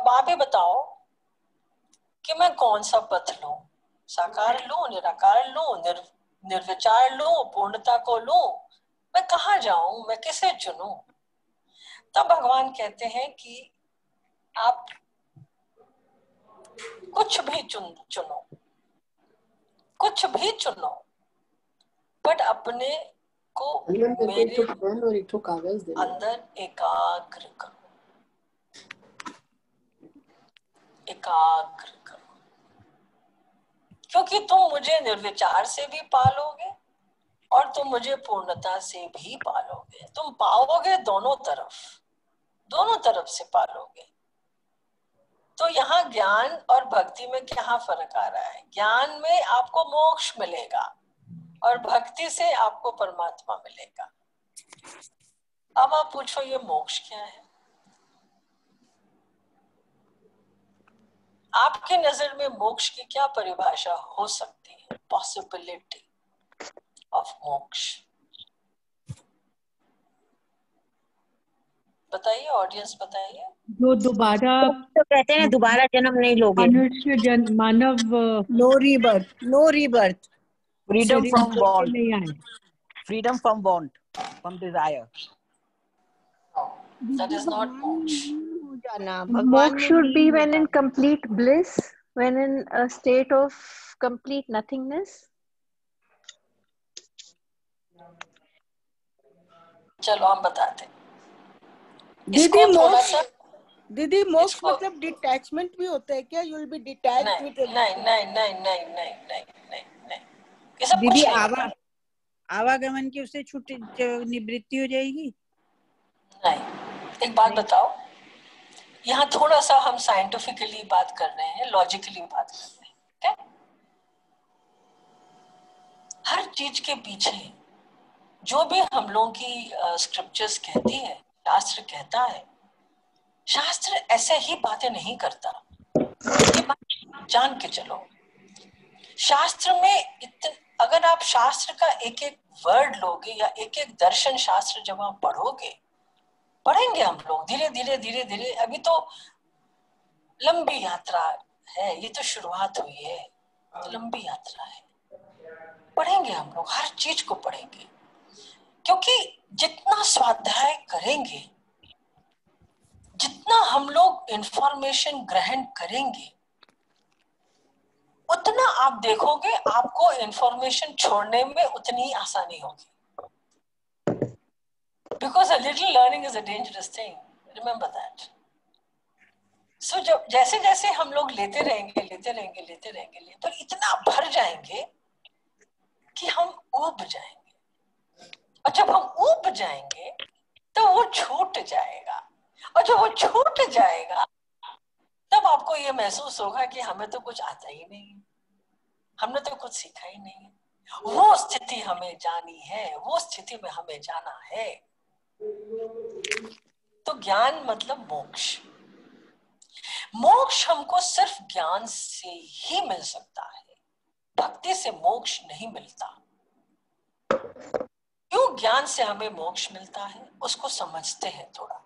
अब आप ही बताओ कि मैं कौन सा पथ लूं, साकार लूं, निराकार लूं, निर्विचार लूं, पूर्णता को लूं, मैं कहाँ जाऊं, मैं किसे चुनूं? तब भगवान कहते हैं कि आप कुछ भी चुनो, कुछ भी चुनो, बट अपने को मेरे अंदर एकाग्र करो, एकाग्र करो, क्योंकि तुम मुझे निर्विचार से भी पालोगे और तुम मुझे पूर्णता से भी पालोगे। तुम पाओगे दोनों तरफ से पालोगे। तो यहाँ ज्ञान और भक्ति में क्या फर्क आ रहा है? ज्ञान में आपको मोक्ष मिलेगा और भक्ति से आपको परमात्मा मिलेगा। अब आप पूछो ये मोक्ष क्या है? आपकी नजर में मोक्ष की क्या परिभाषा हो सकती है? पॉसिबिलिटी ऑफ मोक्ष बताइए, ऑडियंस बताइए। जो दोबारा तो कहते हैं दोबारा जन्म नहीं लोगे, मनुष्य मानव no rebirth, freedom from want, नहीं आए। Freedom from want, from desire. That is not moksha. हो जाना भगवान Moksha should be when in complete bliss, when in a state of complete nothingness. चलो हम बताते। दीदी थोड़ा सा दीदी मोक्ष मतलब डिटैचमेंट भी होता है क्या? You will be detached with नहीं, ये सब दीदी कुछ नहीं। आवागमन की उससे छुट्टी निवृत्ति हो जाएगी? नहीं, एक बात बताओ, यहाँ थोड़ा सा हम साइंटिफिकली बात कर रहे हैं, लॉजिकली बात कर रहे हैं, ठीक है? हर चीज के पीछे जो भी हम लोगों की स्क्रिप्चर्स कहती है, शास्त्र कहता है, शास्त्र ऐसे ही बातें नहीं करता। ये बात जान के चलो, शास्त्र में अगर आप शास्त्र का एक एक वर्ड लोगे या एक एक दर्शन शास्त्र जब आप पढ़ेंगे हम लोग धीरे धीरे, अभी तो लंबी यात्रा है, ये तो शुरुआत हुई है, तो लंबी यात्रा है। पढ़ेंगे हम लोग, हर चीज को पढ़ेंगे, क्योंकि जितना स्वाध्याय करेंगे, जितना हम लोग इंफॉर्मेशन ग्रहण करेंगे, उतना आप देखोगे आपको इंफॉर्मेशन छोड़ने में उतनी आसानी होगी। Because a little learning is a dangerous thing. Remember that. So जैसे जैसे हम लोग लेते रहेंगे, तो इतना भर जाएंगे कि हम ऊब जाएंगे, और जब हम ऊब जाएंगे तो वो छूट जाएगा, और जब वो छूट जाएगा तब आपको ये महसूस होगा कि हमें तो कुछ आता ही नहीं, हमने तो कुछ सीखा ही नहीं। वो स्थिति हमें जानी है, वो स्थिति में हमें जाना है। तो ज्ञान मतलब मोक्ष। मोक्ष हमको सिर्फ ज्ञान से ही मिल सकता है, भक्ति से मोक्ष नहीं मिलता। क्यों ज्ञान से हमें मोक्ष मिलता है, उसको समझते हैं थोड़ा।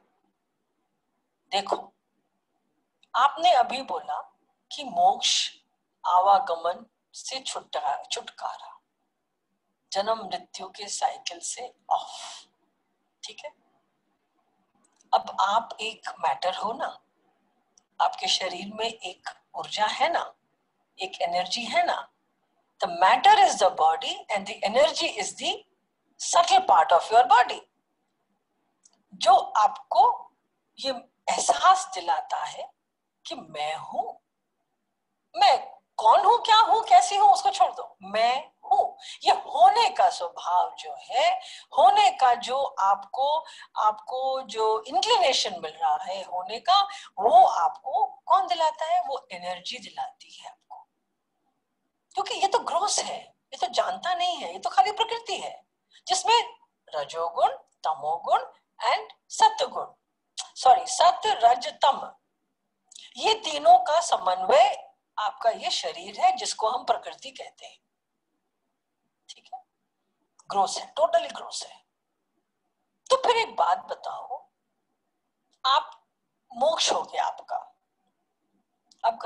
देखो, आपने अभी बोला कि मोक्ष आवागमन से छुटकारा, जन्म मृत्यु के साइकिल से ऑफ, ठीक है? अब आप एक मैटर हो ना, आपके शरीर में एक ऊर्जा है ना, एक एनर्जी है ना। The matter is the body and the energy is the subtle part of your body, जो आपको ये एहसास दिलाता है कि मैं हूं। मैं कौन हूं, क्या हूं, कैसी हूं, उसको छोड़ दो, मैं हूं। ये होने का स्वभाव जो है, होने का जो आपको जो इंक्लिनेशन मिल रहा है होने का, वो आपको कौन दिलाता है? वो एनर्जी दिलाती है आपको। क्योंकि ये तो ग्रोस है, ये तो जानता नहीं है, ये तो खाली प्रकृति है जिसमें रजोगुण, तमोगुण एंड सत्वगुण, सत्व रज तम, ये तीनों का समन्वय आपका ये शरीर है जिसको हम प्रकृति कहते हैं, ठीक है? ग्रोस है, टोटली ग्रोस है। तो फिर एक बात बताओ, आप मोक्ष हो गया आपका, अब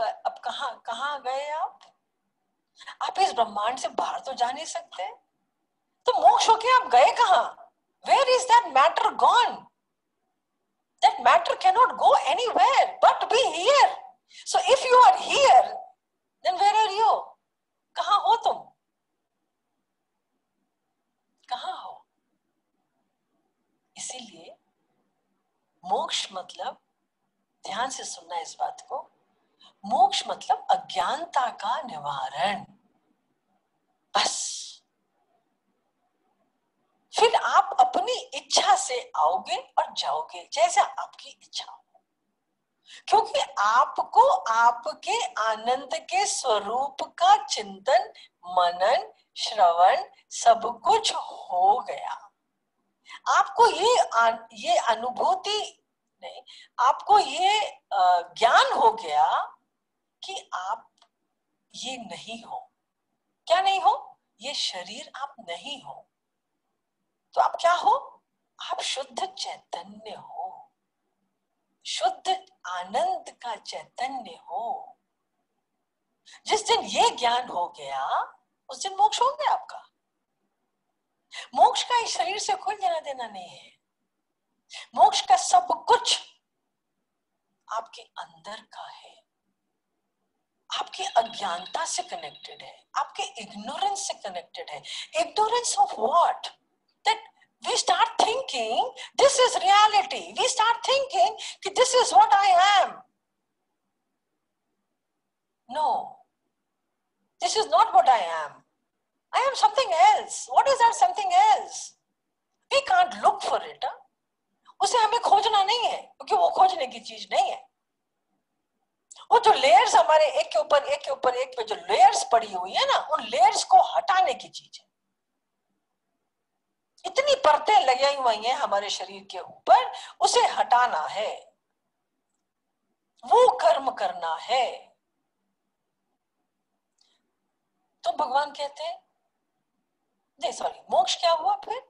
कहाँ गए आप इस ब्रह्मांड से बाहर तो जा नहीं सकते, तो मोक्ष होके आप गए कहाँ? Where is that matter gone? That matter cannot go anywhere but be here. So if you are here, then where are you? कहाँ हो तुम? कहाँ हो? इसीलिए मोक्ष मतलब, ध्यान से सुनना इस बात को, मोक्ष मतलब अज्ञानता का निवारण, बस। फिर आप अपनी इच्छा से आओगे और जाओगे जैसा आपकी इच्छा हो, क्योंकि आपको आपके आनंद के स्वरूप का चिंतन, मनन, श्रवण सब कुछ हो गया। आपको ये अनुभूति नहीं, आपको ये ज्ञान हो गया कि आप ये नहीं हो। क्या नहीं हो? ये शरीर आप नहीं हो। तो आप क्या हो? आप शुद्ध चैतन्य हो, शुद्ध आनंद का चैतन्य हो। जिस दिन ये ज्ञान हो गया उस दिन मोक्ष हो गया आपका। मोक्ष का इस शरीर से कोई लेना देना नहीं है। मोक्ष का सब कुछ आपके अंदर का है, आपकी अज्ञानता से कनेक्टेड है, आपके इग्नोरेंस से कनेक्टेड है। Ignorance of what? That we start thinking this is reality. We start thinking that this is what I am. No, this is not what I am. I am something else. What is that something else? We can't look for it. उसे हमें खोजना नहीं है, क्योंकि वो खोजने की चीज नहीं है। वो जो लेयर्स हमारे एक के ऊपर एक के ऊपर एक पे जो लेयर्स पड़ी हुई है ना, उन लेयर्स को हटाने की चीज है। इतनी परतें लगाई हुई हैं हमारे शरीर के ऊपर, उसे हटाना है, वो कर्म करना है। तो भगवान कहते हैं, नहीं सॉरी, मोक्ष क्या हुआ फिर?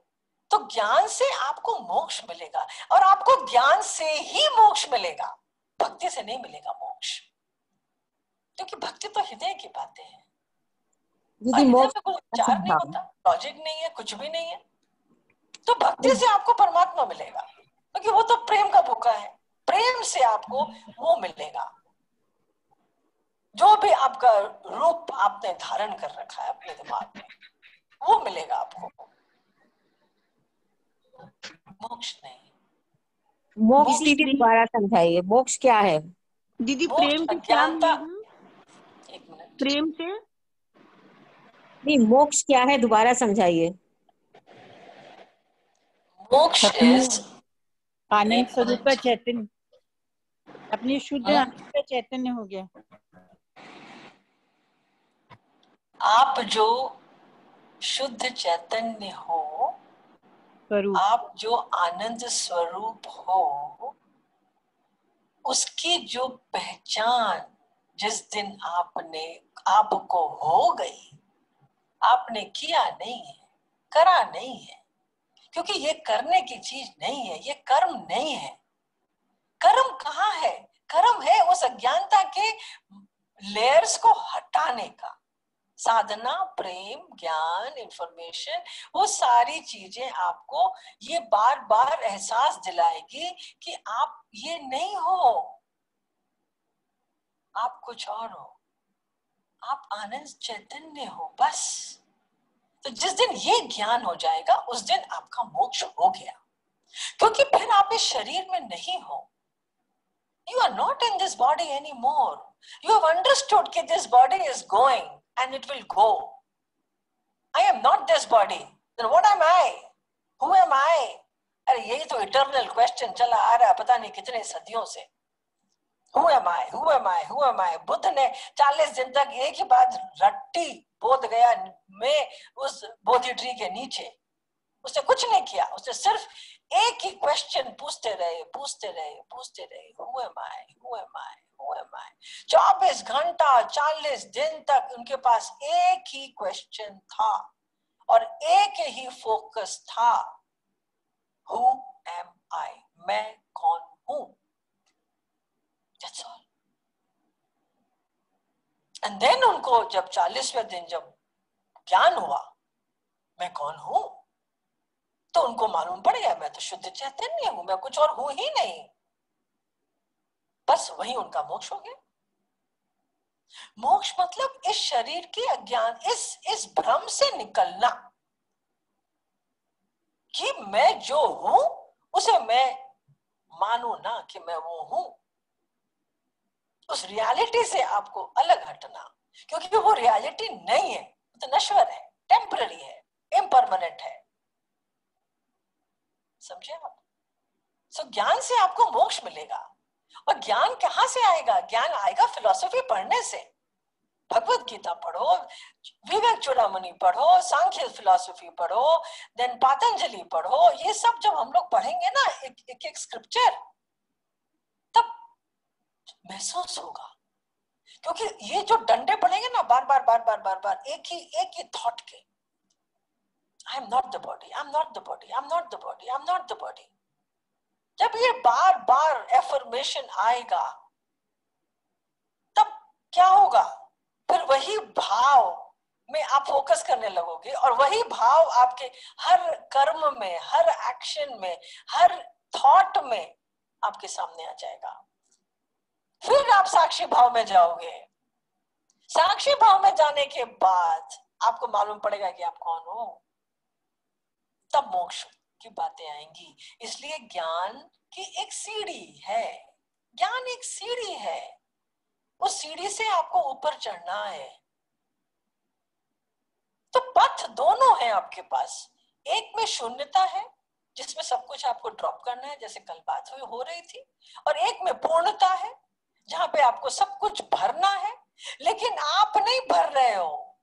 तो ज्ञान से आपको मोक्ष मिलेगा, और आपको ज्ञान से ही मोक्ष मिलेगा, भक्ति से नहीं मिलेगा मोक्ष। क्योंकि भक्ति तो हृदय की बातें हैं, हृदय में कोई विचार नहीं होता, लॉजिक नहीं है, कुछ भी नहीं है। तो भक्ति से आपको परमात्मा मिलेगा, क्योंकि वो तो प्रेम का भूखा है। प्रेम से आपको वो मिलेगा, जो भी आपका रूप आपने धारण कर रखा है अपने दिमाग में, वो मिलेगा आपको। मोक्ष नहीं। मोक्ष दीदी दोबारा समझाइए, मोक्ष क्या है? दीदी प्रेम से क्या मिलेगा? एक मिनट, प्रेम से नहीं, मोक्ष क्या है दोबारा समझाइए। मोक्ष इज आनंद स्वरूप का चैतन्य, अपनी शुद्ध आनंद का चैतन्य हो गया। आप जो शुद्ध चैतन्य हो, आप जो आनंद स्वरूप हो, उसकी जो पहचान जिस दिन आपको हो गई, आपने किया नहीं है, करा नहीं है, क्योंकि ये करने की चीज नहीं है, ये कर्म नहीं है। कर्म कहाँ है? कर्म है उस अज्ञानता के लेयर्स को हटाने का। साधना, प्रेम, ज्ञान, इंफॉर्मेशन, वो सारी चीजें आपको ये बार बार एहसास दिलाएगी कि आप ये नहीं हो, आप कुछ और हो, आप आनंद चैतन्य हो, बस। तो जिस दिन ये ज्ञान हो जाएगा उस दिन आपका मोक्ष हो गया, क्योंकि फिर आप इस शरीर में नहीं हो। You are not in this body anymore. You have understood that this body is going and it will go. I am not this body. Then what am I? Who am I? अरे यही तो eternal question चला आ रहा है पता नहीं कितने सदियों से। Who am I? Who am I? Who am I? Buddha ने 40 दिन तक एक ही बात रट्टी बोध गया में उस बोधि ट्री के नीचे। उसने कुछ नहीं किया, उसने सिर्फ एक ही क्वेश्चन पूछते रहे। Who am I? Who am I? Who am I? 24 घंटा 40 दिन तक उनके पास एक ही क्वेश्चन था और एक ही फोकस था। Who am I? मैं कौन हूं? That's all. एंड देन उनको जब 40वें दिन जब ज्ञान हुआ मैं कौन हूं, तो उनको मालूम पड़ गया मैं तो शुद्ध चैतन्य हूं, मैं कुछ और हूं ही नहीं। बस वही उनका मोक्ष हो गया। मोक्ष मतलब इस शरीर के अज्ञान, इस भ्रम से निकलना कि मैं जो हूं उसे मैं मानू ना कि मैं वो हूं। उस रियलिटी से आपको अलग हटना, क्योंकि वो रियलिटी नहीं है, तो नश्वर है, टेम्पररी है, इम्परमानेंट है। समझे आप? सो ज्ञान से आपको मोक्ष मिलेगा। और ज्ञान कहां से आएगा? ज्ञान आएगा फिलॉसफी पढ़ने से। भगवत गीता पढ़ो, विवेक चूड़ामणि पढ़ो, सांख्य फिलॉसफी पढ़ो, देन पातंजलि पढ़ो। ये सब जब हम लोग पढ़ेंगे ना एक एक स्क्रिप्चर, तब महसूस होगा। क्योंकि ये जो डंडे पड़ेंगे ना बार बार बार बार बार बार एक ही थॉट के, I am not the body, I am not the body, I am not the body, I am not the body. जब ये बार बार एफर्मेशन आएगा तब क्या होगा? फिर वही भाव में आप फोकस करने लगोगे और वही भाव आपके हर कर्म में, हर एक्शन में, हर थॉट में आपके सामने आ जाएगा। फिर आप साक्षी भाव में जाओगे। साक्षी भाव में जाने के बाद आपको मालूम पड़ेगा कि आप कौन हो, तब मोक्ष की बातें आएंगी। इसलिए ज्ञान की एक सीढ़ी है, ज्ञान एक सीढ़ी है, उस सीढ़ी से आपको ऊपर चढ़ना है। तो पथ दोनों है आपके पास। एक में शून्यता है जिसमें सब कुछ आपको ड्रॉप करना है, जैसे कल बात हो रही थी, और एक में पूर्णता है जहां पे आपको सब कुछ भरना है। लेकिन आप नहीं भर रहे हो,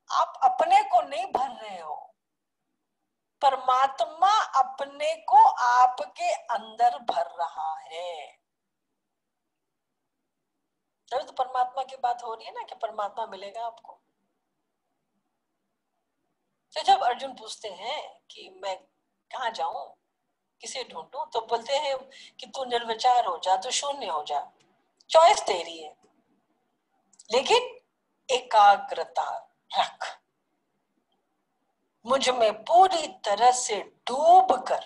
आप अपने को नहीं भर रहे हो, परमात्मा अपने को आपके अंदर भर रहा है। तभी तो परमात्मा की बात हो रही है ना कि परमात्मा मिलेगा आपको। तो जब अर्जुन पूछते हैं कि मैं कहाँ जाऊं, किसे ढूंढूं, तो बोलते हैं कि तू निर्विचार हो जा, तू शून्य हो जा, चॉइस तेरी है, लेकिन एकाग्रता रख, मुझ में पूरी तरह से डूब कर,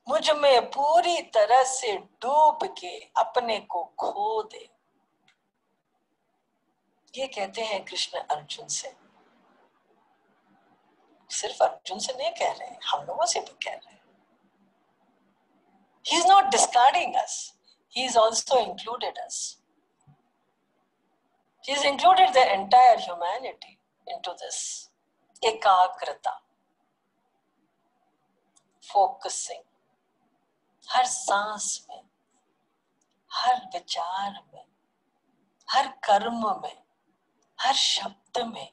मुझ में पूरी तरह से डूब के अपने को खो दे। ये कहते हैं कृष्ण अर्जुन से। सिर्फ अर्जुन से नहीं कह रहे, हम लोगों से भी कह रहे हैं। He is not discarding us, he is also included us. He has included the entire humanity into this. एकाग्रता, फोकसिंग, हर सांस में, हर विचार में, हर कर्म में, हर शब्द में।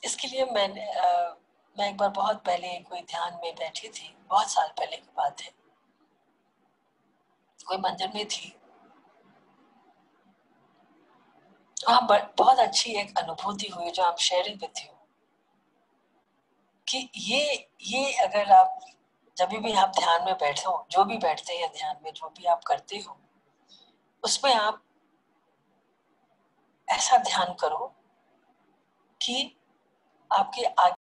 इसके लिए मैं एक बार बहुत पहले कोई ध्यान में बैठी थी, बहुत साल पहले की बात है, कोई मंदिर में थी। वहां बहुत अच्छी एक अनुभूति हुई जो आप शेयरिंग विद यू, कि ये अगर आप जब भी आप ध्यान में बैठे हो, जो भी बैठते हैं ध्यान में, जो भी आप करते हो, उसमें आप ऐसा ध्यान करो कि आपके आगे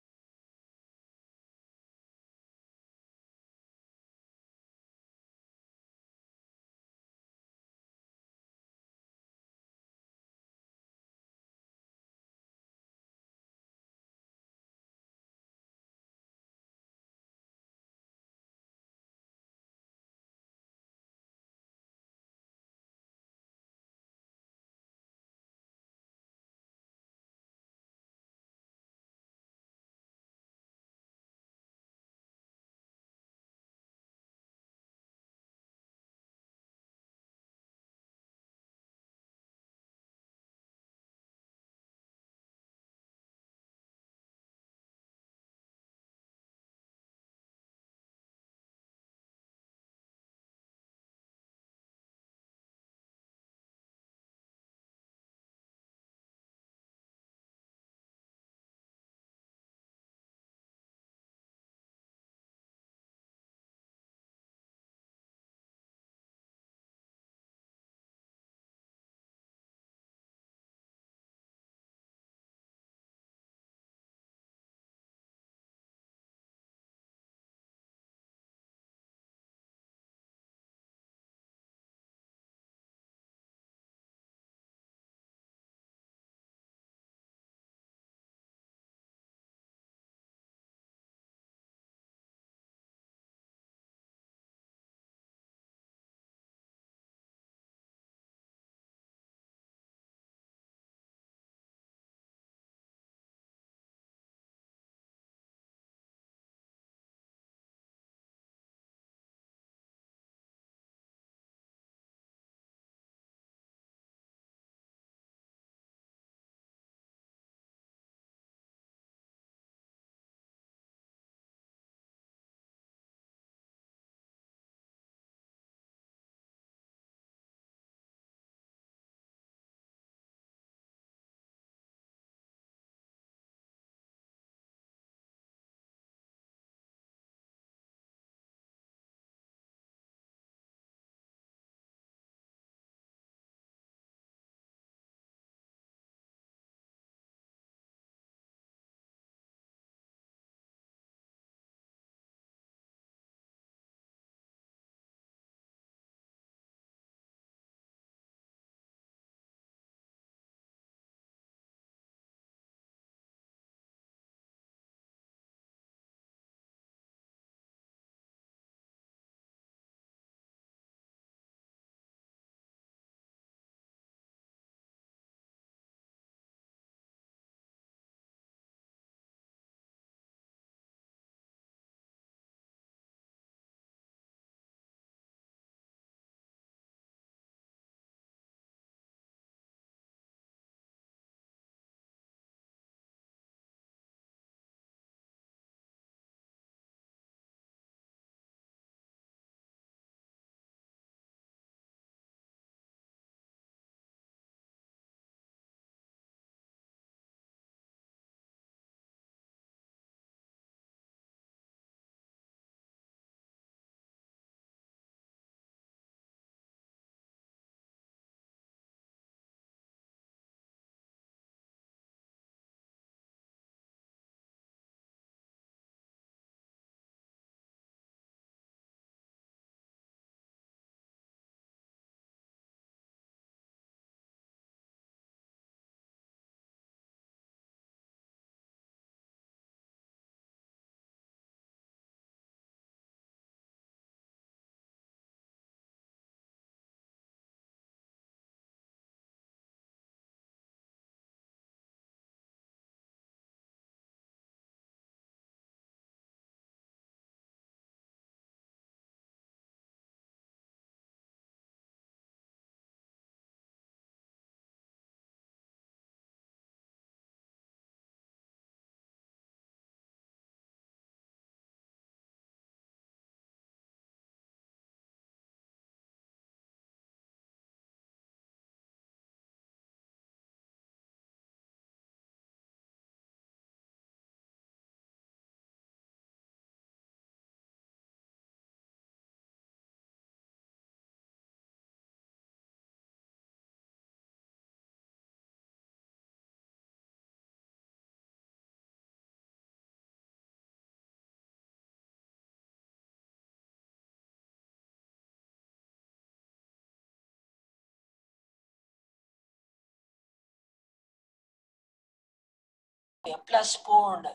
प्लस पूर्ण,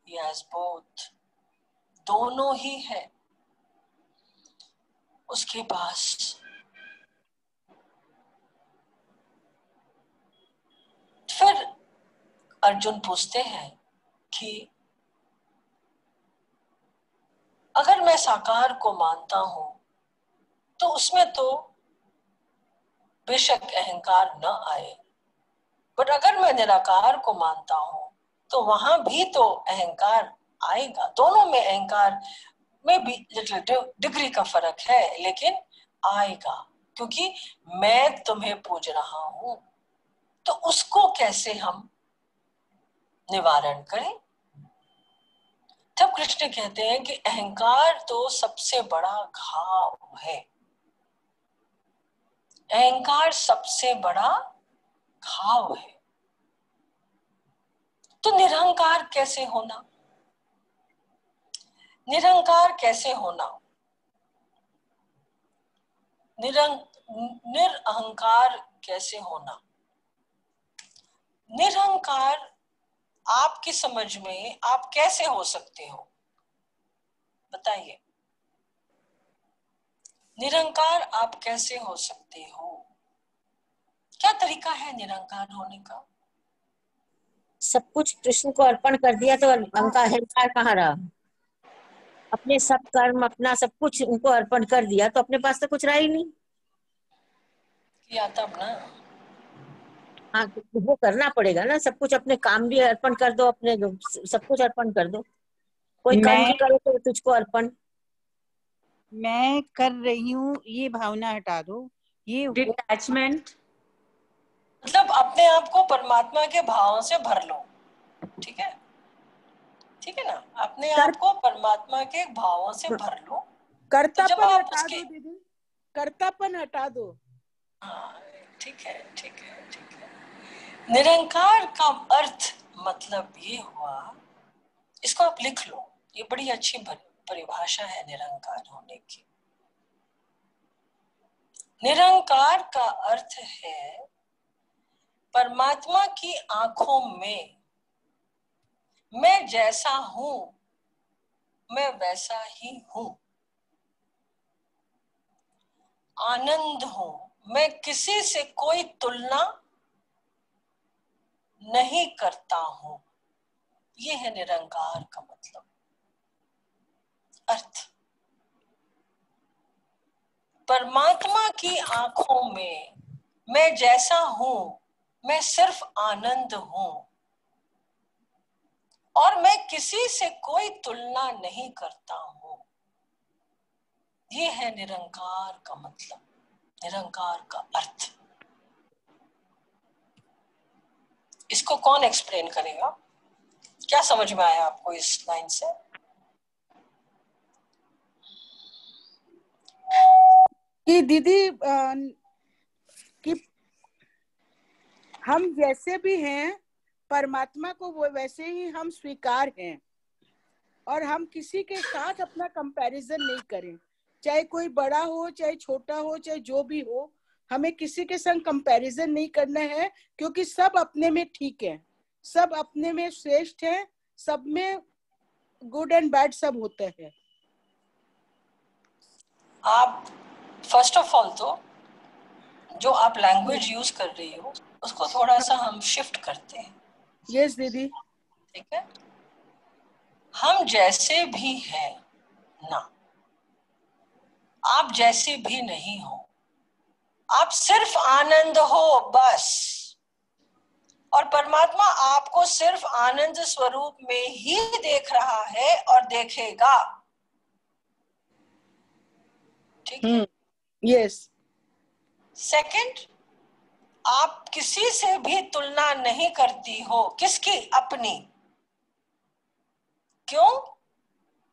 he has both, दोनों ही है उसके पास। फिर अर्जुन पूछते हैं कि अगर मैं साकार को मानता हूं तो उसमें तो बेशक अहंकार न आए, बट अगर मैं निराकार को मानता हूं तो वहां भी तो अहंकार आएगा। दोनों में अहंकार में भी लिटिल डिग्री का फर्क है, लेकिन आएगा, क्योंकि मैं तुम्हें पूज रहा हूं। तो उसको कैसे हम निवारण करें? तब कृष्ण कहते हैं कि अहंकार तो सबसे बड़ा घाव है, अहंकार सबसे बड़ा घाव है। तो निरहंकार कैसे होना? निरहंकार कैसे होना? निरअहंकार कैसे होना? निरहंकार आपकी समझ में आप कैसे हो सकते हो, बताइए। निरंकार आप कैसे हो सकते हो? क्या तरीका है निरंकार होने का? सब कुछ कृष्ण को अर्पण कर दिया तो उनका अहंकार कहाँ रहा? अपने सब कर्म अपना सब कुछ उनको अर्पण कर दिया तो अपने पास तो कुछ रहा ही नहीं। किया तब ना। हाँ, वो करना पड़ेगा ना, सब कुछ अपने काम भी अर्पण कर दो, अपने सब कुछ अर्पण कर दो। कोई कर्म भी करो तो तुझको अर्पण। मैं कर रही हूँ ये भावना हटा दो, ये डिटैचमेंट, मतलब अपने आप को परमात्मा के भाव से भर लो, ठीक है, ठीक है ना। अपने आप को परमात्मा के भावों से भर लो। कर्तापन आप हटा दो दीदी, कर्तापन हटा दो। हाँ, ठीक है, ठीक है, ठीक है। निरंकार का अर्थ मतलब ये हुआ, इसको आप लिख लो, ये बड़ी अच्छी परिभाषा है निरंकार होने की। निरंकार का अर्थ है परमात्मा की आंखों में मैं जैसा हूं मैं वैसा ही हूं, आनंद हूं, मैं किसी से कोई तुलना नहीं करता हूं। ये है निरंकार का मतलब, अर्थ। परमात्मा की आंखों में मैं जैसा हूं मैं सिर्फ आनंद हूं और मैं किसी से कोई तुलना नहीं करता हूं। ये है निरंकार का मतलब, निरंकार का अर्थ। इसको कौन एक्सप्लेन करेगा? क्या समझ में आया आपको इस लाइन से? कि दीदी कि हम जैसे भी हैं परमात्मा को वो वैसे ही हम स्वीकार हैं, और हम किसी के साथ अपना कंपैरिजन नहीं करें, चाहे कोई बड़ा हो चाहे छोटा हो चाहे जो भी हो, हमें किसी के संग कंपैरिजन नहीं करना है, क्योंकि सब अपने में ठीक है, सब अपने में श्रेष्ठ है, सब में गुड एंड बैड सब होता है। आप फर्स्ट ऑफ ऑल तो जो आप लैंग्वेज यूज कर रही हो उसको थोड़ा सा हम शिफ्ट करते हैं। यस दीदी। ठीक है, हम जैसे भी हैं ना, आप जैसे भी नहीं हो, आप सिर्फ आनंद हो बस, और परमात्मा आपको सिर्फ आनंद स्वरूप में ही देख रहा है और देखेगा। ठीक है। यस। सेकंड, आप किसी से भी तुलना नहीं करती हो। किसकी? अपनी। क्यों?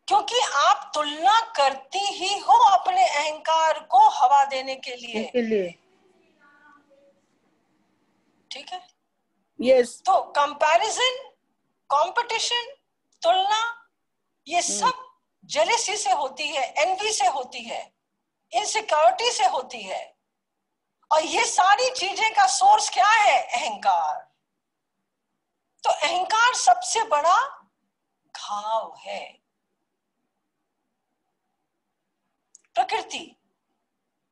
क्योंकि आप तुलना करती ही हो अपने अहंकार को हवा देने के लिए। ठीक है। यस। तो कंपैरिजन, कंपटीशन, तुलना, ये सब जेलसी से होती है, एनवी से होती है, इनसिक्योरिटी से होती है, और ये सारी चीजें का सोर्स क्या है? अहंकार। तो अहंकार सबसे बड़ा घाव है। प्रकृति,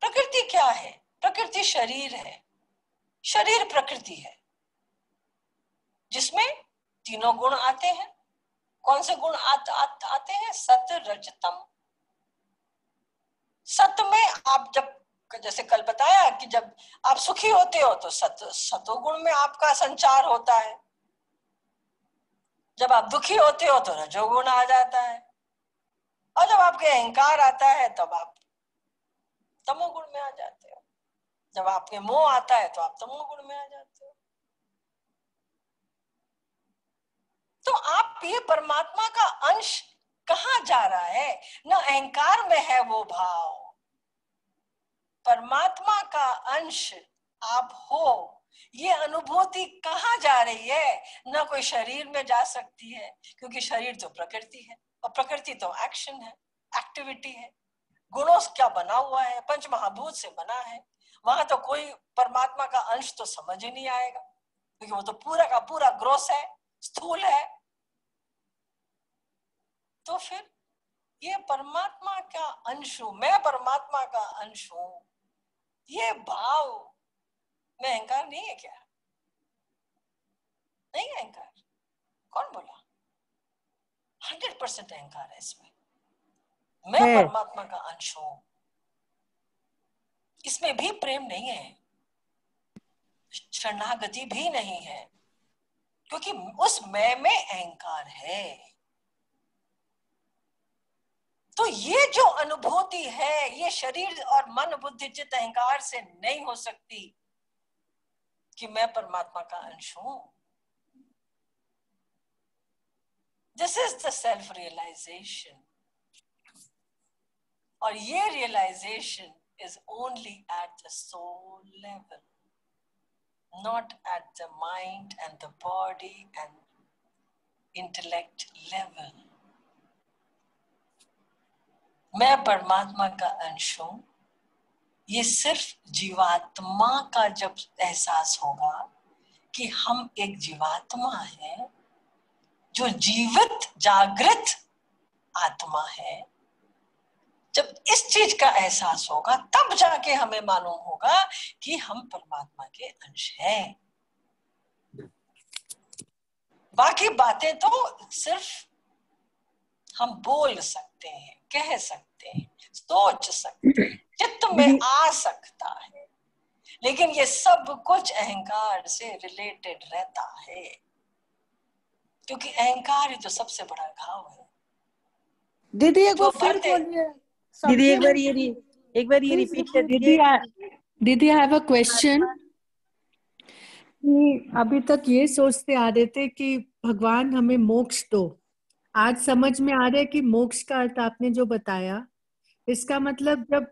प्रकृति क्या है? प्रकृति शरीर है। शरीर प्रकृति है जिसमें तीनों गुण आते हैं। कौन से गुण आते हैं? सत रजतम। सत में आप जब, जैसे कल बताया कि जब आप सुखी होते हो तो सतोगुण में आपका संचार होता है, जब आप दुखी होते हो तो रजोगुण आ जाता है, और जब आपके अहंकार आता है तब आप तमोगुण में आ जाते हो। जब आपके मोह आता है तो आप तमोगुण में आ जाते हो। तो आप ये परमात्मा का अंश कहाँ जा रहा है? न अहंकार में है वो भाव। परमात्मा का अंश आप हो, ये अनुभूति कहाँ जा रही है? न कोई शरीर में जा सकती है, क्योंकि शरीर तो प्रकृति है और प्रकृति तो एक्शन है, एक्टिविटी है। गुणों से क्या बना हुआ है? पंच महाभूत से बना है। वहां तो कोई परमात्मा का अंश तो समझ ही नहीं आएगा, क्योंकि वो तो पूरा का पूरा ग्रोस है, स्थूल है। तो फिर ये परमात्मा का अंश हूं, मैं परमात्मा का अंश हूं, ये भाव में अहंकार नहीं है क्या? नहीं है अहंकार। कौन बोला? 100% अहंकार है इसमें। मैं परमात्मा का अंश हूं, इसमें भी प्रेम नहीं है, शरणागति भी नहीं है, क्योंकि उस मैं में अहंकार है। तो ये जो अनुभूति है, ये शरीर और मन बुद्धि चित्त अहंकार से नहीं हो सकती कि मैं परमात्मा का अंश हूं। This is the self realization, और ये realization is only at the soul level, not at the mind and the body and intellect level. मैं परमात्मा का अंश हूं, ये सिर्फ जीवात्मा का जब एहसास होगा कि हम एक जीवात्मा है जो जीवित जागृत आत्मा है, जब इस चीज का एहसास होगा तब जाके हमें मालूम होगा कि हम परमात्मा के अंश हैं। बाकी बातें तो सिर्फ हम बोल सकते हैं, कह सकते हैं, सोच सकते हैं, चित्त में आ सकता है, लेकिन ये सब कुछ अहंकार से रिलेटेड रहता है, क्योंकि अहंकार ही तो सबसे बड़ा घाव है। दीदी एक बार फिर बोलिए। दीदी एक बार ये रिपीट कर दीजिए। दीदी आई हैव अ क्वेश्चन। अभी तक ये सोचते आ रहे थे कि भगवान हमें मोक्ष दो, आज समझ में आ रहा है कि मोक्ष का अर्थ आपने जो बताया, इसका मतलब जब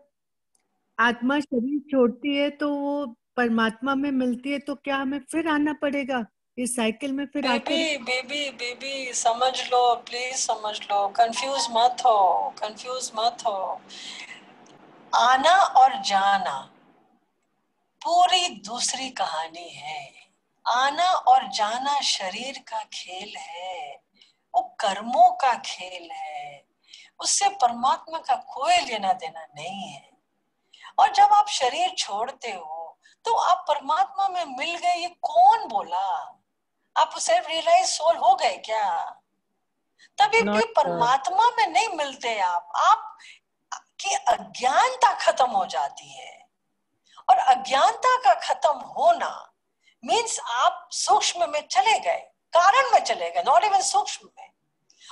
आत्मा शरीर छोड़ती है तो वो परमात्मा में मिलती है, तो क्या हमें फिर आना पड़ेगा इस साइकिल में? फिर बेबी समझ लो, प्लीज समझ लो, कंफ्यूज मत हो। आना और जाना पूरी दूसरी कहानी है। आना और जाना शरीर का खेल है, वो कर्मों का खेल है, उससे परमात्मा का कोई लेना देना नहीं है। और जब आप शरीर छोड़ते हो तो आप परमात्मा में मिल गए, ये कौन बोला? आप सेल्फ रियलाइज सोल हो गए क्या? तभी भी परमात्मा में नहीं मिलते आप की अज्ञानता खत्म हो जाती है, और अज्ञानता का खत्म होना मीन्स आप सूक्ष्म में चले गए, कारण में चले गए, नॉट इवन सूक्ष्म में।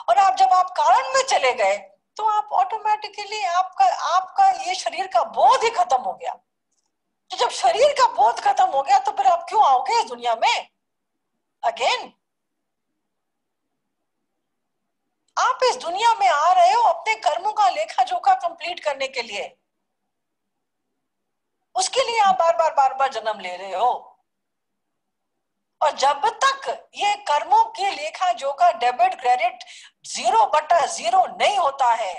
और आप जब आप कारण में चले गए तो आप ऑटोमेटिकली आपका ये शरीर का बोध ही खत्म हो गया। तो जब शरीर का बोध खत्म हो गया तो फिर आप क्यों आओगे इस दुनिया में अगेन? आप इस दुनिया में आ रहे हो अपने कर्मों का लेखा जोखा कंप्लीट करने के लिए, उसके लिए आप बार बार जन्म ले रहे हो। और जब तक ये कर्मों के लेखा जोखा डेबिट क्रेडिट 0/0 नहीं होता है,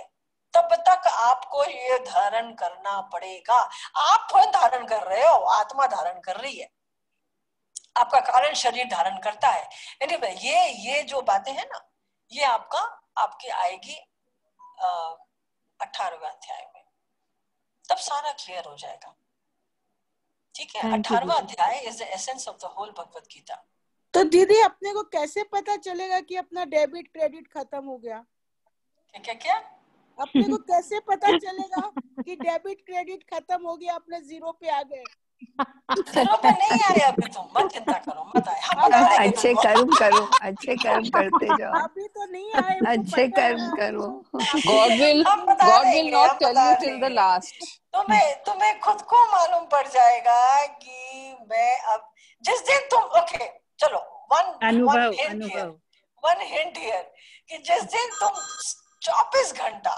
तब तक आपको ये धारण करना पड़ेगा। आप कौन धारण कर रहे हो? आत्मा धारण कर रही है। आपका कारण शरीर धारण करता है। एनीवे ये जो बातें हैं ना, ये आपके आएगी 18वें अध्याय में, तब सारा क्लियर हो जाएगा। ठीक है, 18वां अध्याय is the essence of the whole Bhagavad Gita. तो दीदी अपने को कैसे पता चलेगा कि अपना डेबिट क्रेडिट खत्म हो गया? क्या क्या अपने को कैसे पता चलेगा कि डेबिट क्रेडिट खत्म हो गया, अपने जीरो पे आ गए? जीरो पे नहीं आए अभी, तुम मत चिंता करो, मत आए, हम बता देंगे अच्छे तुमको। कर्म करो, अच्छे कर्म करते जाओ, अभी तो नहीं आए, हमको अच्छे पता है। कर्म करो। God will हम बता God will देंगे, not हम tell बता you till the देंगे। last. तुम्हें खुद को मालूम पड़ जाएगा कि मैं अब जिस दिन तुम ओके चलो अनुभव वन हिंट हियर कि जिस दिन तुम 24 घंटा,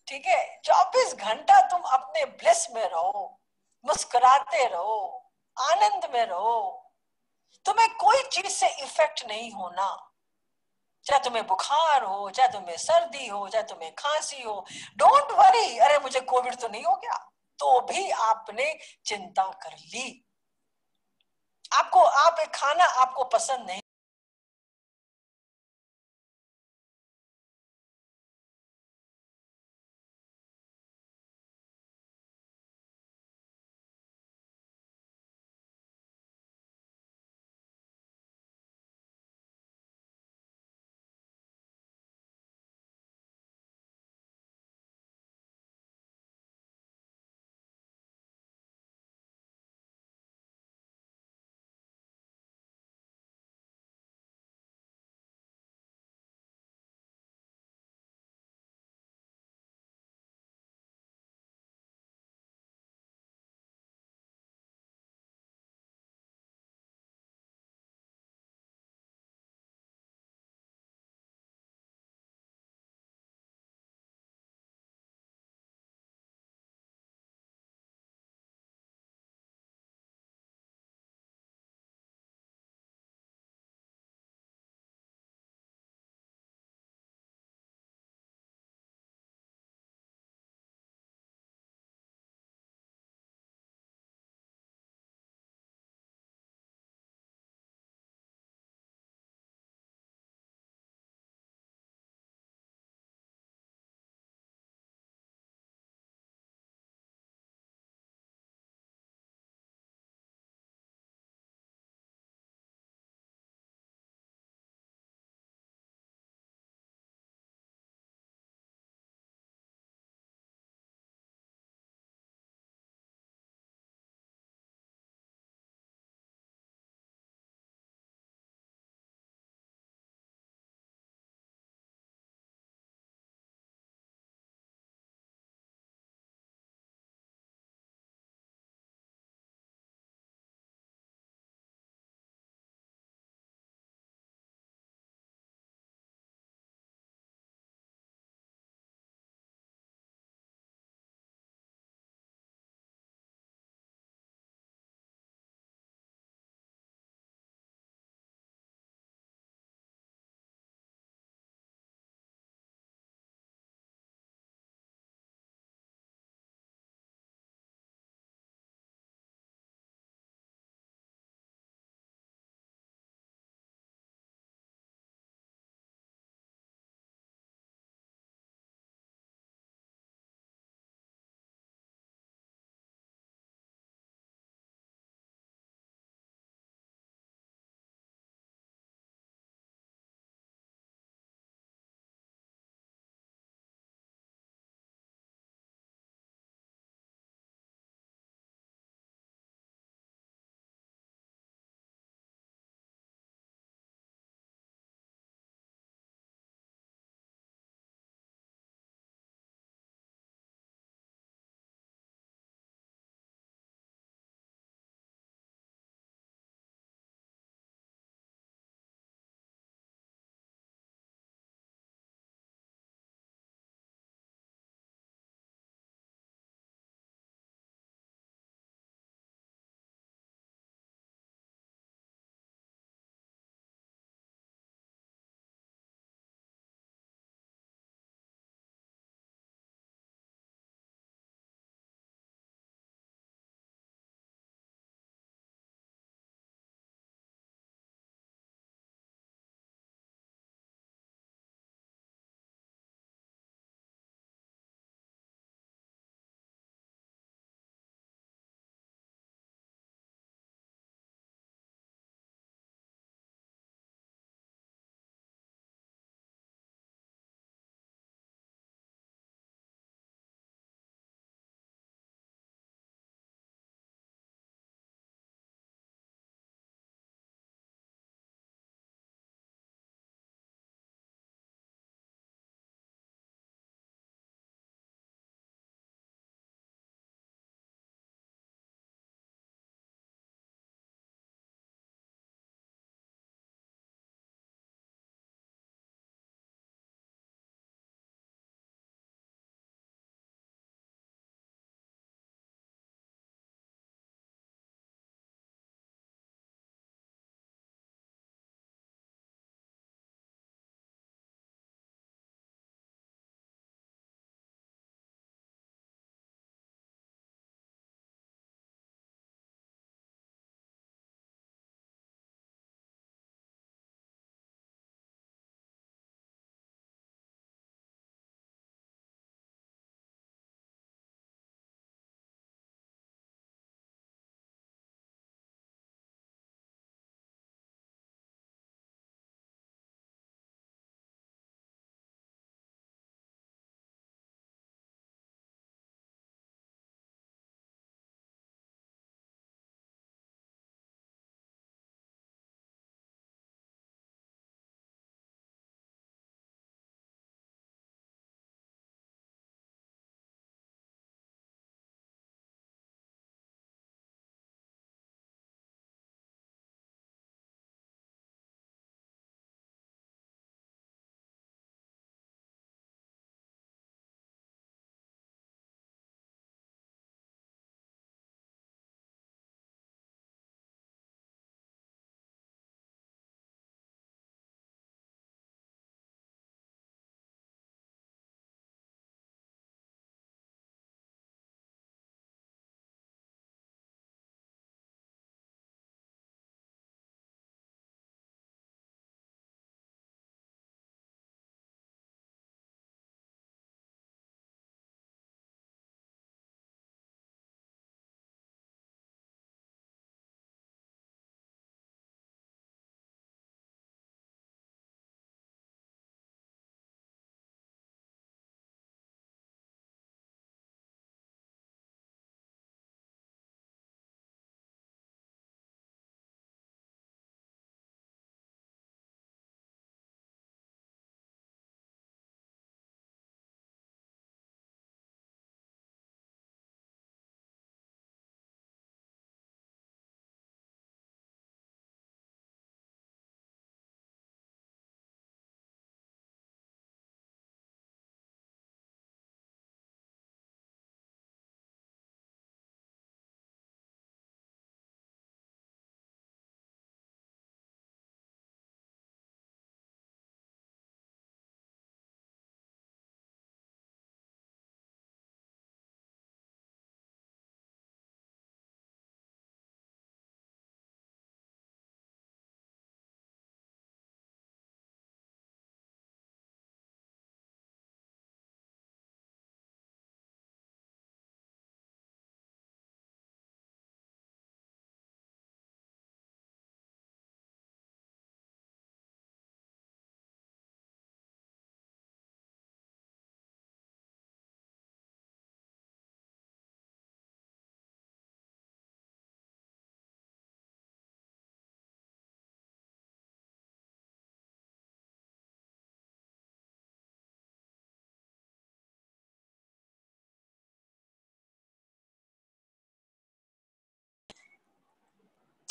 ठीक है, 24 घंटा तुम अपने ब्लिस में रहो, मुस्कुराते रहो, आनंद में रहो, तुम्हें कोई चीज से इफेक्ट नहीं होना, चाहे तुम्हें बुखार हो, चाहे तुम्हें सर्दी हो, चाहे तुम्हें खांसी हो, डोंट वरी, अरे मुझे कोविड तो नहीं हो गया, तो भी आपने चिंता कर ली। आप एक खाना आपको पसंद नहीं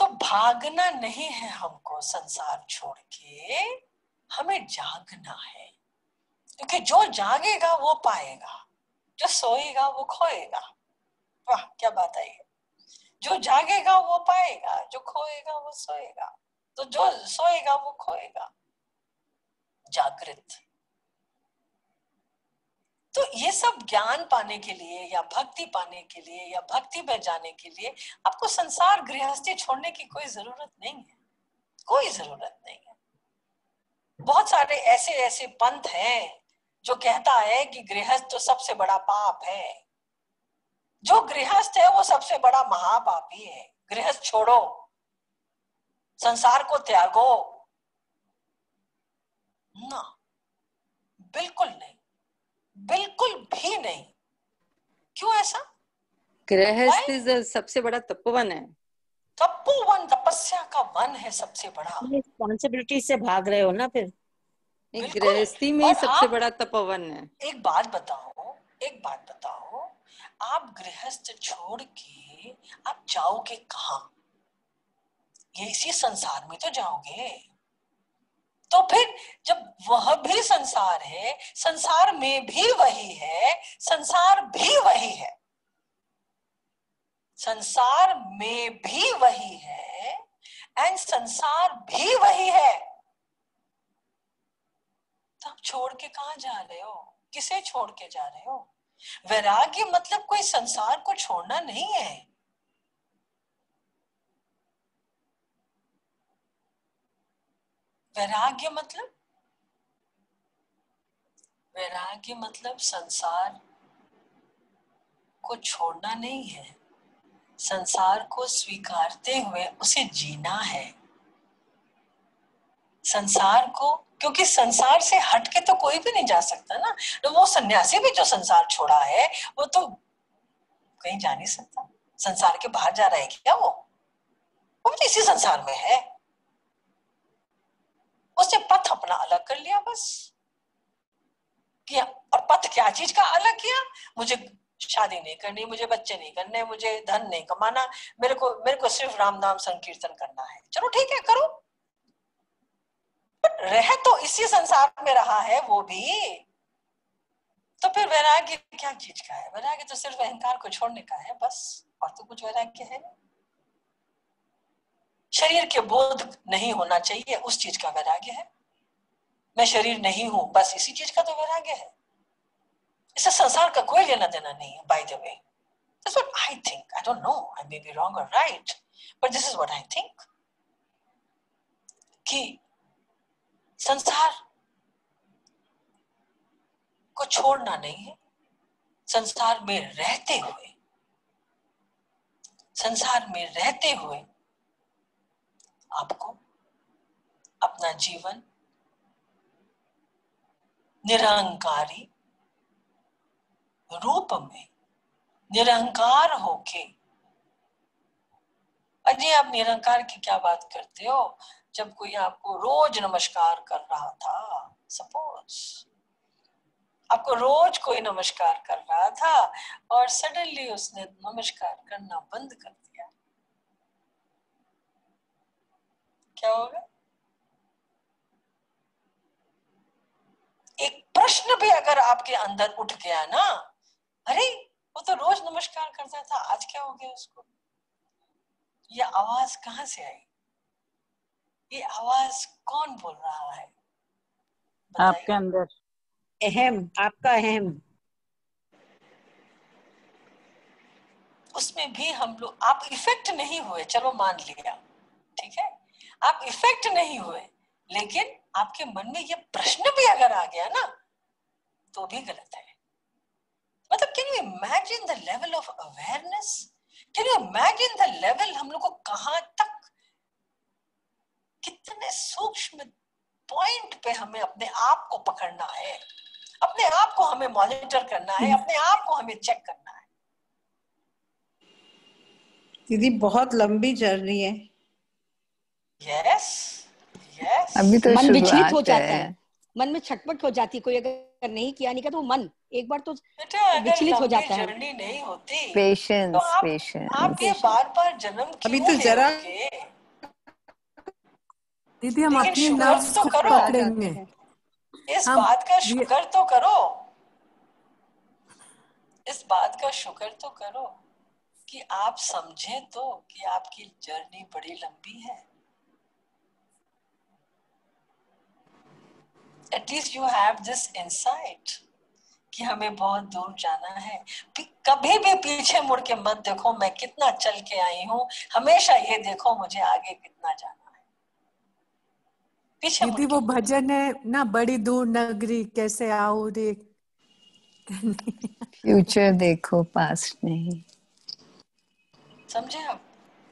तो भागना नहीं है हमको संसार छोड़ के, हमें जागना है। क्योंकि जो जागेगा वो पाएगा, जो सोएगा वो खोएगा। वाह क्या बात आई है। जो जागेगा वो पाएगा, जो खोएगा वो सोएगा। तो जो सोएगा वो खोएगा। जागृत। तो ये सब ज्ञान पाने के लिए या भक्ति पाने के लिए या भक्ति में जाने के लिए आपको संसार गृहस्थी छोड़ने की कोई जरूरत नहीं है, कोई जरूरत नहीं है। बहुत सारे ऐसे ऐसे पंथ हैं जो कहता है कि गृहस्थ तो सबसे बड़ा पाप है। जो गृहस्थ है वो सबसे बड़ा महापापी है। गृहस्थ छोड़ो, संसार को त्यागो ना, बिल्कुल नहीं, बिल्कुल भी नहीं। क्यों ऐसा? गृहस्थ सबसे बड़ा तपोवन है। तपोवन, तपस्या का वन है सबसे बड़ा। रिस्पॉन्सिबिलिटी से भाग रहे हो ना फिर। गृहस्थी में सबसे बड़ा तपोवन है। एक बात बताओ, एक बात बताओ, आप गृहस्थ छोड़ के आप जाओगे कहाँ? ये इसी संसार में तो जाओगे। तो फिर जब वह भी संसार है, संसार में भी वही है, संसार भी वही है, संसार में भी वही है एंड संसार भी वही है, तो आप छोड़ के कहाँ जा रहे हो? किसे छोड़ के जा रहे हो? वैराग्य मतलब कोई संसार को छोड़ना नहीं है। वैराग्य मतलब संसार को छोड़ना नहीं है, संसार को स्वीकारते हुए उसे जीना है। संसार को, क्योंकि संसार से हटके तो कोई भी नहीं जा सकता ना। तो वो सन्यासी भी जो संसार छोड़ा है वो तो कहीं जा नहीं सकता। संसार के बाहर जा रहा है क्या? वो भी इसी संसार में है। उसने पथ अपना अलग कर लिया बस किया। और पथ क्या चीज का अलग किया? मुझे शादी नहीं करनी, मुझे बच्चे नहीं करने, मुझे धन नहीं कमाना, मेरे को सिर्फ राम नाम संकीर्तन करना है। चलो ठीक है, करो। बट रह तो इसी संसार में रहा है वो भी। तो फिर वैराग्य क्या चीज का है? वैराग्य तो सिर्फ अहंकार को छोड़ने का है बस, और तो कुछ वैराग्य है नहीं। शरीर के बोध नहीं होना चाहिए, उस चीज का वैराग्य है। मैं शरीर नहीं हूं, बस इसी चीज का तो वैराग्य है। इससे संसार का कोई लेना देना नहीं है। By the way, that's what I think. I don't know, I may be wrong or right, but this is what I think. कि संसार को छोड़ना नहीं है, संसार में रहते हुए आपको अपना जीवन निरहंकारी रूप में निरहंकार होके। अजी आप निरहंकार की क्या बात करते हो? जब कोई आपको रोज नमस्कार कर रहा था, सपोज आपको रोज कोई नमस्कार कर रहा था और सडनली उसने नमस्कार करना बंद कर दिया, क्या होगा? एक प्रश्न भी अगर आपके अंदर उठ गया ना, अरे वो तो रोज नमस्कार करता था, आज क्या हो गया उसको? ये आवाज कहाँ से आई? ये आवाज कौन बोल रहा है? आपके अंदर अहम, आपका अहम। उसमें भी हम लोग, आप इफेक्ट नहीं हुए, चलो मान लिया, ठीक है, आप इफेक्ट नहीं हुए, लेकिन आपके मन में ये प्रश्न भी अगर आ गया ना तो भी गलत है। मतलब can you imagine the level of awareness? Can you imagine the level? हम लोग को कहां तक, कितने सूक्ष्म पॉइंट पे हमें अपने आप को पकड़ना है, अपने आप को हमें मॉनिटर करना है, अपने आप को हमें चेक करना है। दीदी बहुत लंबी जर्नी है। Yes yes. अभी तो मन विचलित हो शुरुआत जाता है। है, मन में छटपट हो जाती है। कोई अगर नहीं किया नहीं किया तो मन एक बार तो बेटा अगर विचलित हो जाता है। जर्नी नहीं होती पेशेंस, तो पेशेंस। आप ये बार बार जन्म अभी क्यों तो जरा लोगे? दीदी हम लेकिन अपने शुगर नर्व्स तो को करो, पकड़ेंगे। इस हम बात का शुगर तो करो, इस बात का शुक्र तो करो कि आप समझे तो कि आपकी जर्नी बड़ी लंबी है। At least you have this insight कि हमें बहुत दूर जाना है। कभी भी पीछे मुड़ के मत देखो मैं कितना चल के आई हूँ, हमेशा ये देखो मुझे आगे कितना जाना है। पीछे दीदी वो भजन है ना, बड़ी दूर नगरी कैसे आओ रे। फ्यूचर देखो पास्ट नहीं। समझे आप?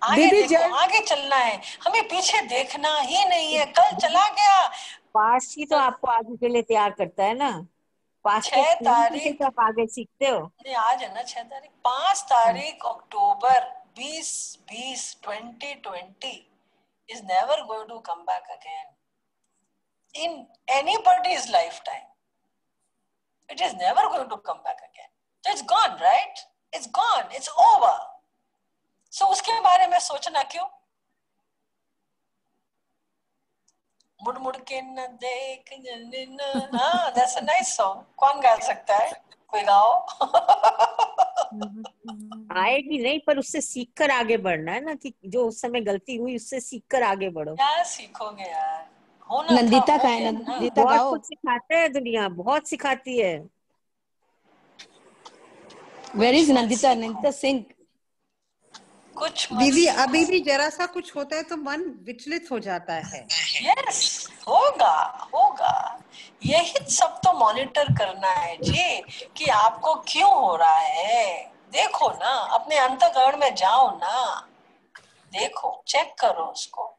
आगे देखो, आगे चलना है, हमें पीछे देखना ही नहीं है। कल चला गया। पास्ट ही तो आपको आगे के लिए तैयार करता है ना। पास्ट को 6 करके तारीख तो आप आगे सीखते हो। नहीं, आज है ना 6 तारीख, 5 तारीख अक्टूबर 2020 is never going to come back again in anybody's lifetime. It is never going to come back again. So it's gone, right? It's gone. It's over. So उसके बारे में सोचना क्यों? मुड़ मुड़ के न देख न, हाँ, that's a nice song. कौन गा सकता है? कोई गाओ। आएगी नहीं, पर उससे सीखकर आगे बढ़ना है ना, कि जो उस समय गलती हुई उससे सीखकर आगे बढ़ो। क्या सीखोगे यार? होना नंदिता था, का है, नंदिता बहुत गाओ। कुछ सिखाते हैं दुनिया, बहुत सिखाती है। Where is Nandita? नंदिता सिंह। कुछ दीदी अभी भी जरा सा कुछ होता है तो मन विचलित हो जाता है। यस, होगा होगा। यही सब तो मॉनिटर करना है जी कि आपको क्यों हो रहा है। देखो ना, अपने अंतःकरण में जाओ ना, देखो, चेक करो उसको।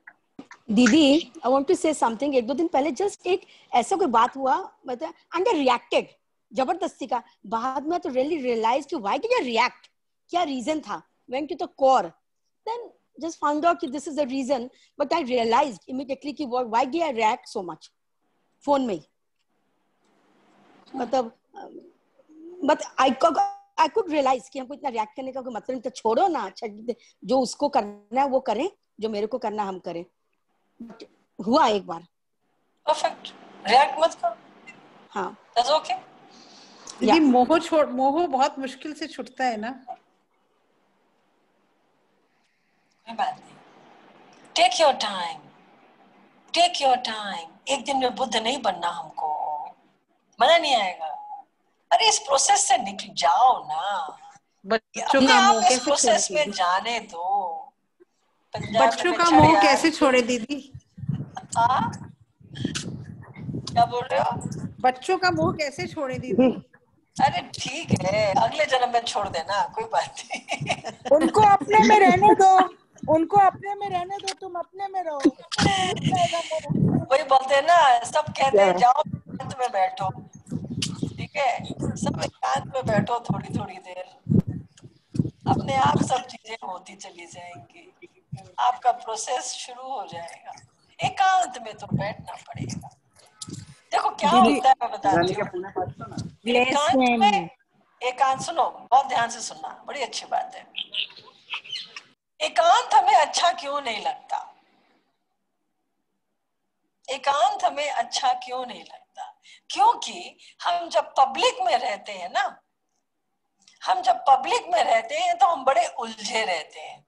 दीदी I want to say something. 1-2 दिन पहले जस्ट एक ऐसा कोई बात हुआ, मतलब एंड रिएक्टेड जबरदस्ती का। बाद में तो रियली रियलाइज कि व्हाई डिड आई रिएक्ट, क्या रीजन था। Went to the core, then just found out कि this is the reason, but I realized immediately कि why did I react so much phone में। मतलब but I could realize कि हमको इतना react करने का कोई मतलब नहीं। तो छोड़ो ना, अच्छा जो उसको करना है वो करें, जो मेरे को करना हम करें। हुआ एक बार, परफेक्ट, रिएक्ट मत करो। हाँ, दैट्स ओके। दीदी मोह बहुत मुश्किल से छूटता है ना। कोई बात नहीं, take your time, take your time. एक दिन में बुद्ध नहीं बनना हमको, मजा नहीं आएगा। अरे इस प्रोसेस से निकल जाओ ना, बच्चों अपने का आप मोह इस कैसे प्रोसेस छोड़े में जाने दो। बच्चों का मोह कैसे छोड़े दीदी? हाँ, क्या बोल रहे हो? बच्चों का मोह कैसे छोड़े दीदी? अरे ठीक है, अगले जन्म में छोड़ देना, कोई बात नहीं। उनको अपने में रहने दो, उनको अपने में रहने दो, तुम अपने में रहो। वही बोलते हैं ना, सब कहते हैं जाओ एकांत में बैठो, ठीक है, सब एकांत में बैठो थोड़ी थोड़ी देर, अपने आप सब चीजें होती चली जाएंगी, आपका प्रोसेस शुरू हो जाएगा। एकांत में तो बैठना पड़ेगा। देखो क्या होता है, मैं बताती हूँ। एकांत में, एकांत सुनो, बहुत ध्यान से सुनना, बड़ी अच्छी बात है। एकांत हमें अच्छा क्यों नहीं लगता? एकांत हमें अच्छा क्यों नहीं लगता? क्योंकि हम जब पब्लिक में रहते हैं ना, हम जब पब्लिक में रहते हैं तो हम बड़े उलझे रहते हैं।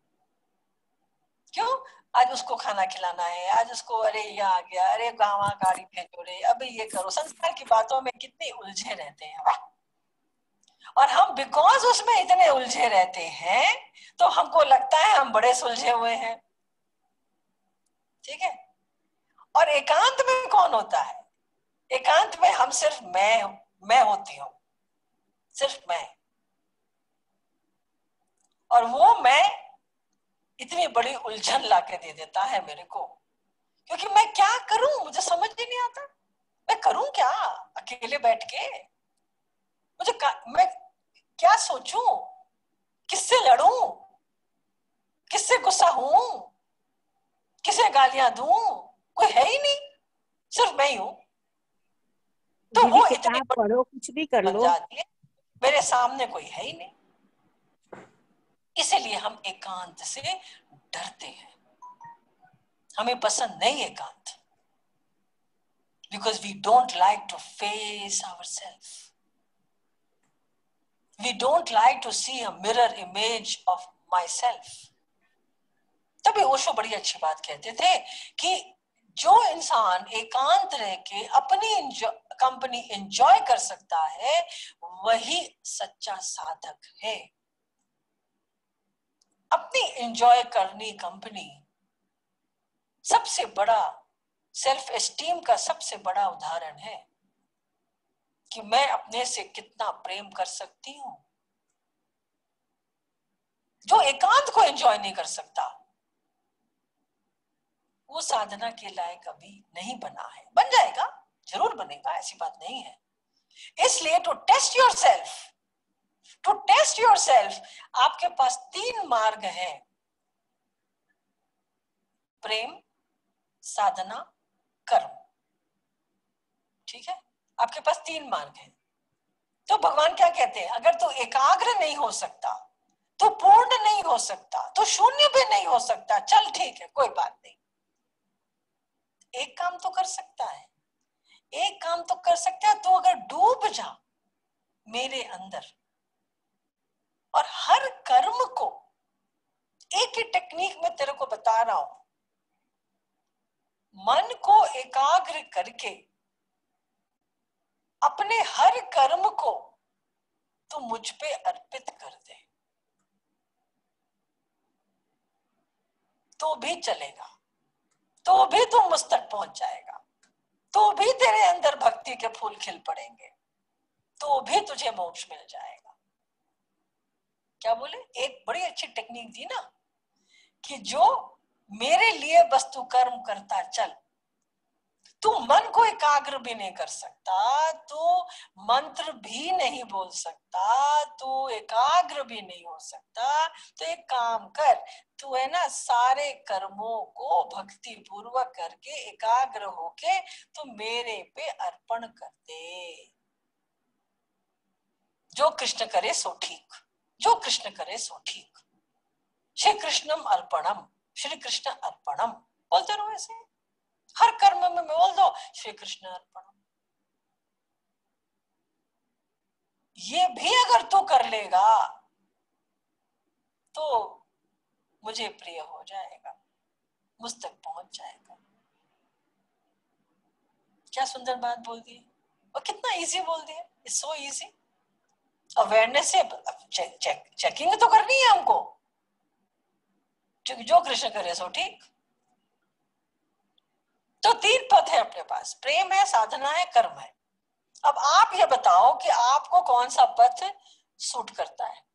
क्यों? आज उसको खाना खिलाना है, आज उसको, अरे ये आ गया, अरे गाँव गाड़ी भेजो रे, अबे ये करो। संसार की बातों में कितने उलझे रहते हैं और हम बिकॉज उसमें इतने उलझे रहते हैं तो हमको लगता है हम बड़े सुलझे हुए हैं, ठीक है। और एकांत में कौन होता है? एकांत में हम सिर्फ मैं होती हूँ, सिर्फ मैं, और वो मैं इतनी बड़ी उलझन लाके दे देता है मेरे को, क्योंकि मैं क्या करूं मुझे समझ ही नहीं आता। मैं करूं क्या अकेले बैठ के? मैं क्या सोचूं, किससे लड़ूं, किससे गुस्सा हूं, किसे गालियां दूं? कोई है ही नहीं, सिर्फ मैं ही हूं। तो वो इतनी पढ़ो, कुछ भी कर लो, मेरे सामने कोई है ही नहीं, इसीलिए हम एकांत से डरते हैं, हमें पसंद नहीं एकांत। because we don't like to face ourselves. We don't like to see a mirror image of myself. तभी ओशो बड़ी अच्छी बात कहते थे कि जो इंसान एकांत रह के अपनी कंपनी एंजॉय कर सकता है वही सच्चा साधक है। अपनी एंजॉय करनी कंपनी सबसे बड़ा सेल्फ एस्टीम का सबसे बड़ा उदाहरण है कि मैं अपने से कितना प्रेम कर सकती हूं। जो एकांत को एंजॉय नहीं कर सकता वो साधना के लायक अभी नहीं बना है। बन जाएगा, जरूर बनेगा, ऐसी बात नहीं है। इसलिए टू टेस्ट योरसेल्फ आपके पास 3 मार्ग हैं, प्रेम, साधना, कर्म। ठीक है, आपके पास 3 मार्ग हैं। तो भगवान क्या कहते हैं, अगर तू एकाग्र नहीं हो सकता, तो पूर्ण नहीं हो सकता, तो शून्य भी नहीं हो सकता, चल ठीक है, कोई बात नहीं। एक काम तो कर सकता है, एक काम तो कर सकता है। तो अगर डूब जा मेरे अंदर और हर कर्म को, एक ही टेक्निक में तेरे को बता रहा हूं, मन को एकाग्र करके अपने हर कर्म को तो मुझ पे अर्पित कर दे, तो भी चलेगा, तो भी तू मुझ तक पहुंच जाएगा, तो भी तेरे अंदर भक्ति के फूल खिल पड़ेंगे, तो भी तुझे मोक्ष मिल जाएगा। क्या बोले, एक बड़ी अच्छी टेक्निक दी ना कि जो मेरे लिए बस तू कर्म करता चल, तू मन को एकाग्र भी नहीं कर सकता, तू मंत्र भी नहीं बोल सकता, तू एकाग्र भी नहीं हो सकता, तो एक काम कर, तू है ना सारे कर्मों को भक्ति पूर्वक करके एकाग्र होके तू मेरे पे अर्पण कर दे। जो कृष्ण करे सो ठीक, जो कृष्ण करे सो ठीक। श्री कृष्णम अर्पणम, श्री कृष्ण अर्पणम बोलते रहो ऐसे, हर कर्म में बोल दो श्री कृष्ण अर्पणम। ये भी अगर तू कर लेगा तो मुझे प्रिय हो जाएगा, मुझ तक पहुंच जाएगा। क्या सुंदर बात बोल दी, और कितना इजी बोल दिया, इट्स सो इजी। अवेयरनेस से चेकिंग तो करनी है हमको, जो कृष्ण करे सो ठीक। तो 3 पथ है अपने पास, प्रेम है, साधना है, कर्म है। अब आप ये बताओ कि आपको कौन सा पथ सूट करता है।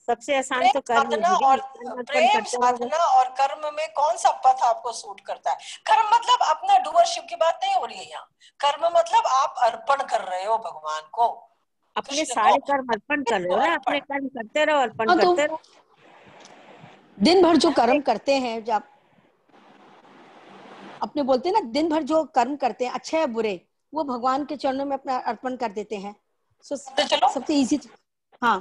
सबसे आसान तो कर्म है दीदी, और प्रेम, करते साधना और कर्म में कौन सा पथ आपको सूट करता है। कर्म मतलब अपना डूअरशिप की बात नहीं हो रही है यहाँ, कर्म मतलब आप अर्पण कर रहे हो भगवान को, अपने सारे कर्म अर्पण कर रहे हो ना, अपने कर्म करते रहो, अर्पण हाँ, करते रहो। दिन भर जो कर्म करते हैं, जब अपने बोलते हैं ना, दिन भर जो कर्म करते हैं अच्छे या बुरे, वो भगवान के चरणों में अपना अर्पण कर देते हैं। सो सबसे इजी, हाँ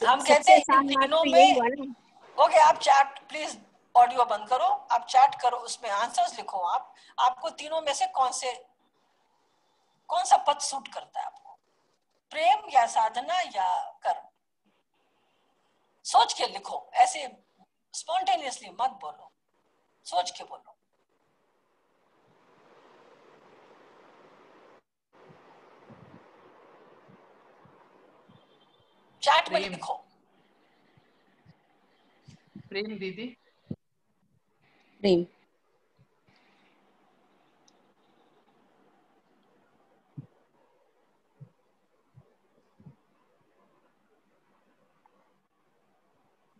हम कहते हैं इन तीनों में। ओके, आप चैट प्लीज ऑडियो बंद करो, आप चैट करो, उसमें आंसर्स लिखो। आपको तीनों में से कौन सा पथ सूट करता है आपको, प्रेम या साधना या कर्म? सोच के लिखो, ऐसे स्पॉन्टेनियसली मत बोलो, सोच के बोलो। चैट में लिखो। प्रेम दीदी, प्रेम।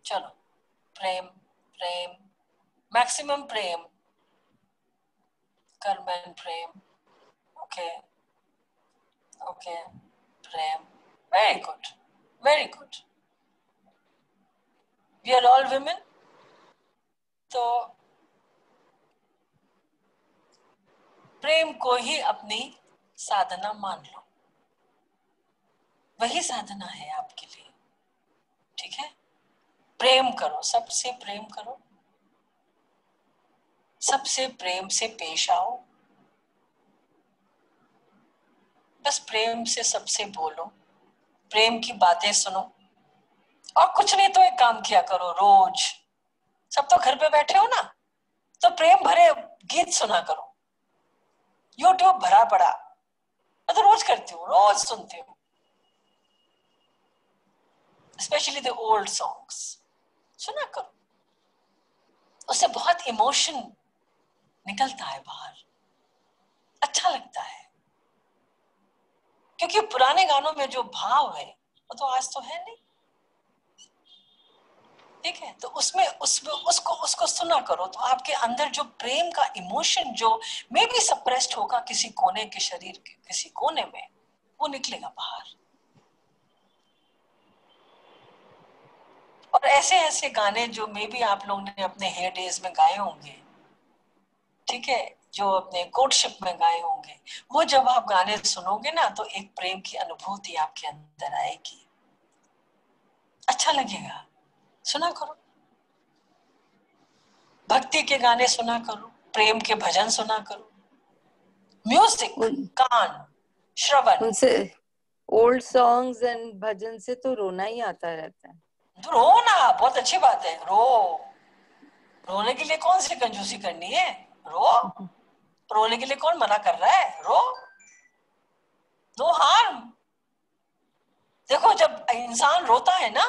चलो, प्रेम, प्रेम, मैक्सिमम प्रेम, कर्म एंड प्रेम। ओके ओके, प्रेम, very good, very good. We are all women, तो प्रेम को ही अपनी साधना मान लो, वही साधना है आपके लिए। ठीक है, प्रेम करो, सबसे प्रेम करो, सबसे प्रेम से पेश आओ, बस प्रेम से सबसे बोलो, प्रेम की बातें सुनो। और कुछ नहीं तो एक काम किया करो, रोज सब तो घर पे बैठे हो ना, तो प्रेम भरे गीत सुना करो। यूट्यूब भरा पड़ा, मैं तो रोज करती हूँ, रोज सुनती हूँ, स्पेशली द ओल्ड सॉन्ग्स सुना करो। उससे बहुत इमोशन निकलता है बाहर, अच्छा लगता है, क्योंकि पुराने गानों में जो भाव है वो तो आज तो है नहीं, ठीक है। तो उसमें उसको सुना करो, तो आपके अंदर जो प्रेम का इमोशन जो मे बी सप्रेस्ड होगा किसी कोने के शरीर के किसी कोने में, वो निकलेगा बाहर। और ऐसे ऐसे गाने जो मे बी आप लोगों ने अपने हेयर डेज में गाए होंगे, ठीक है, जो अपने कोर्टशिप में गाए होंगे, वो जब आप गाने सुनोगे ना तो एक प्रेम की अनुभूति आपके अंदर आएगी, अच्छा लगेगा। सुना करो, भक्ति के गाने सुना करो, प्रेम के भजन सुना करो, म्यूजिक कान श्रवण। उनसे ओल्ड सॉन्ग्स एंड भजन से तो रोना ही आता रहता है। तो रो ना, बहुत अच्छी बात है, रोने के लिए कौन सी कंजूसी करनी है, रोने के लिए कौन मना कर रहा है, नो हार्म। देखो जब इंसान रोता है ना